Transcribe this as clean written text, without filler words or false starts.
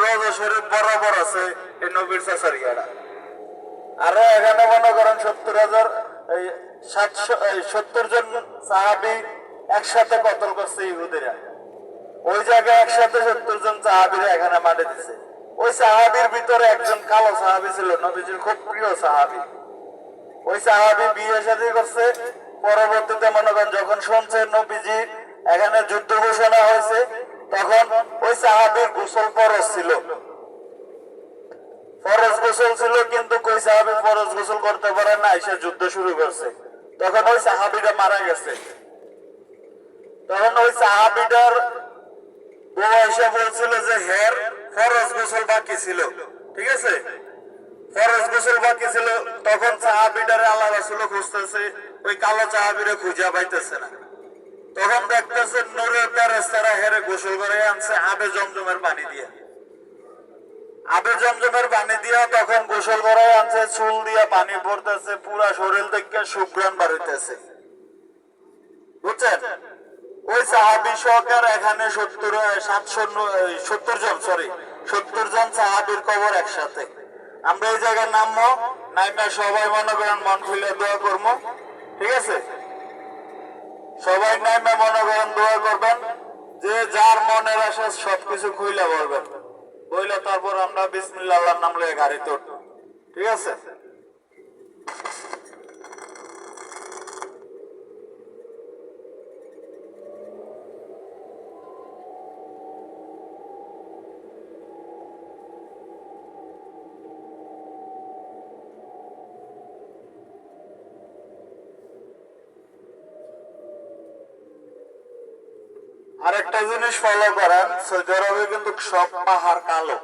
রোজা শরীফ বরাবর আছে এই নবীর চাচার ইয়ারা। আরো এখানে মনে করেন 70,000 70 জন সাহাবি একসাথে কতল করছে ইহুদিরা। ওই জায়গায় একসাথে 70 জন সাহাবিরা এখানে মারে দিছে। ওই সাহাবির ভিতরে একজন কালো সাহাবি ছিল, নবীজির খুব প্রিয় সাহাবি। ওই সাহাবি বিয়ে শাদী করছে। পরবর্তীতে মনে করেন যখন শুনছে নবীজি এখানে যুদ্ধ ঘোষণা হয়েছে, তখন ওই সাহাবির গোসল ফরজ ছিল, ফরজ গোসল ছিল, কিন্তু ওই সাহাবি ফরজ গোসল করতে পারে না, এসে যুদ্ধ শুরু করছে। তখন ওই সাহাবিটা মারা গেছে। তখন ওই সাহাবিটার বউ এসে বলছিল যে হের ফরজ গোসল বাকি ছিল, ঠিক আছে, ফরজ গোসল বাকি ছিল। তখন সাহাবিটারে আল্লাহ রাসূল খুঁজতেছে, ওই কালো সাহাবিরে খুঁজে পাইতেছে না। তখন দেখতেছে নূরের ফেরেশতারা হেরে গোসল করে আনছে আবে জমজমের পানি দিয়ে, আবে জমজমের পানি দিয়া তখন গোসল করে আনছে, চুল দিয়া পানি পড়তেছে, পুরা শরীর থেকে সুঘ্রাণ বাড়িতেছে, বুঝছেন? ওই সাহাবি সহকার এখানে 70 জন সাহাবির কবর একসাথে। আমরা এই জায়গায় নামবো, নাইমা সবাই মনে করেন মন খুলে দোয়া করবো, ঠিক আছে? সবাই নাইমা মনে করেন দোয়া করবেন, যে যার মনের আশা সবকিছু খুইলা বলবেন, বইলে তারপর আমরা বিসমিল্লাহ আল্লাহর নাম লয়ে গাড়িতে উঠবো, ঠিক আছে? আরেকটা জিনিস ফলো করেন, সৌদি আরবে কিন্তু সব পাহাড় কালো।